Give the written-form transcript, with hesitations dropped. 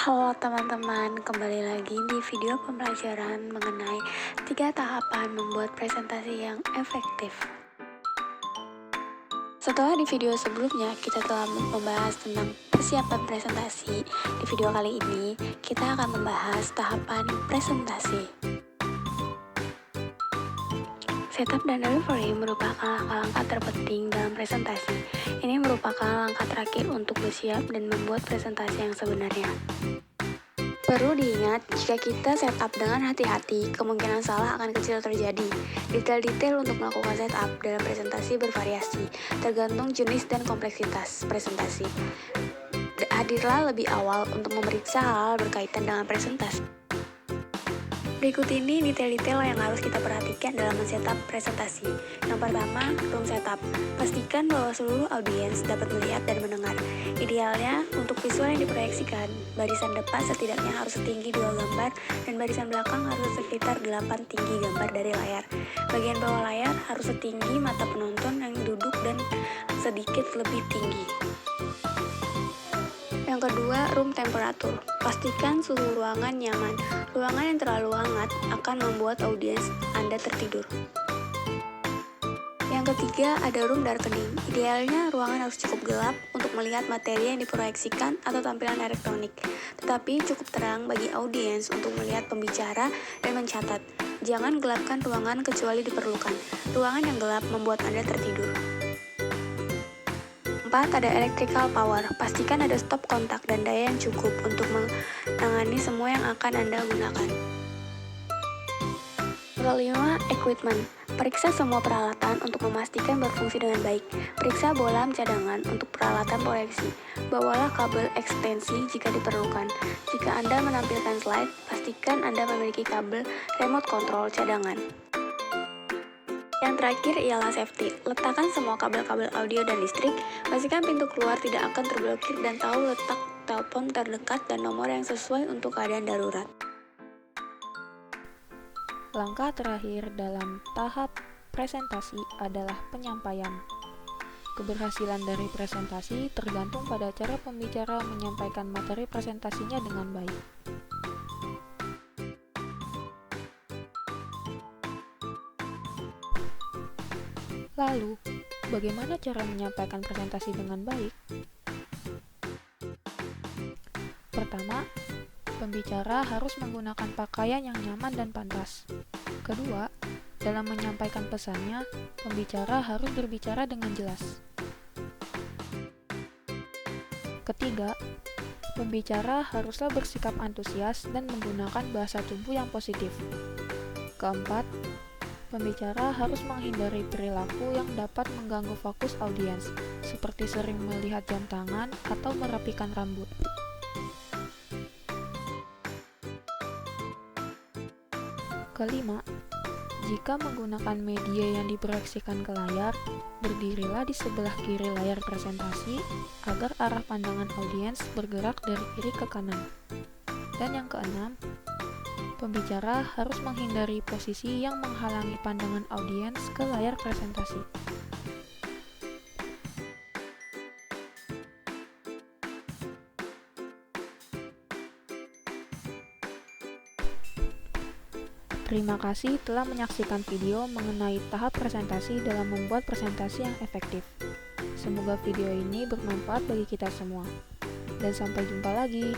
Halo teman-teman, kembali lagi di video pembelajaran mengenai 3 tahapan membuat presentasi yang efektif. Setelah di video sebelumnya kita telah membahas tentang persiapan presentasi, di video kali ini kita akan membahas tahapan presentasi. Setup dan delivery merupakan langkah-langkah terpenting dalam presentasi. Ini merupakan langkah terakhir untuk bersiap dan membuat presentasi yang sebenarnya. Perlu diingat, jika kita setup dengan hati-hati, kemungkinan salah akan kecil terjadi. Detail-detail untuk melakukan setup dalam presentasi bervariasi, tergantung jenis dan kompleksitas presentasi. Hadirlah lebih awal untuk memeriksa hal-hal berkaitan dengan presentasi. Berikut ini detail-detail yang harus kita perhatikan dalam men-setup presentasi. Yang pertama, room setup. Pastikan bahwa seluruh audiens dapat melihat dan mendengar. Idealnya, untuk visual yang diproyeksikan, barisan depan setidaknya harus setinggi 2 gambar dan barisan belakang harus sekitar 8 tinggi gambar dari layar. Bagian bawah layar harus setinggi mata penonton yang duduk dan sedikit lebih tinggi. Yang kedua, room temperature. Pastikan suhu ruangan nyaman. Ruangan yang terlalu hangat akan membuat audiens Anda tertidur. Yang ketiga, ada room darkening. Idealnya, ruangan harus cukup gelap untuk melihat materi yang diproyeksikan atau tampilan elektronik. Tetapi cukup terang bagi audiens untuk melihat pembicara dan mencatat. Jangan gelapkan ruangan kecuali diperlukan. Ruangan yang gelap membuat Anda tertidur. 4. Ada electrical power. Pastikan ada stop kontak dan daya yang cukup untuk menangani semua yang akan Anda gunakan. 5. Equipment. Periksa semua peralatan untuk memastikan berfungsi dengan baik. Periksa bolam cadangan untuk peralatan proyeksi. Bawalah kabel ekstensi jika diperlukan. Jika Anda menampilkan slide, pastikan Anda memiliki kabel remote control cadangan. Yang terakhir ialah safety. Letakkan semua kabel-kabel audio dan listrik. Pastikan pintu keluar tidak akan terblokir dan tahu letak telepon terdekat dan nomor yang sesuai untuk keadaan darurat. Langkah terakhir dalam tahap presentasi adalah penyampaian. Keberhasilan dari presentasi tergantung pada cara pembicara menyampaikan materi presentasinya dengan baik. Lalu, bagaimana cara menyampaikan presentasi dengan baik? Pertama, pembicara harus menggunakan pakaian yang nyaman dan pantas. Kedua, dalam menyampaikan pesannya, pembicara harus berbicara dengan jelas. Ketiga, pembicara haruslah bersikap antusias dan menggunakan bahasa tubuh yang positif. Keempat, pembicara harus menghindari perilaku yang dapat mengganggu fokus audiens, seperti sering melihat jam tangan atau merapikan rambut. Kelima, jika menggunakan media yang diproyeksikan ke layar, berdirilah di sebelah kiri layar presentasi agar arah pandangan audiens bergerak dari kiri ke kanan. Dan yang keenam, pembicara harus menghindari posisi yang menghalangi pandangan audiens ke layar presentasi. Terima kasih telah menyaksikan video mengenai tahap presentasi dalam membuat presentasi yang efektif. Semoga video ini bermanfaat bagi kita semua. Dan sampai jumpa lagi.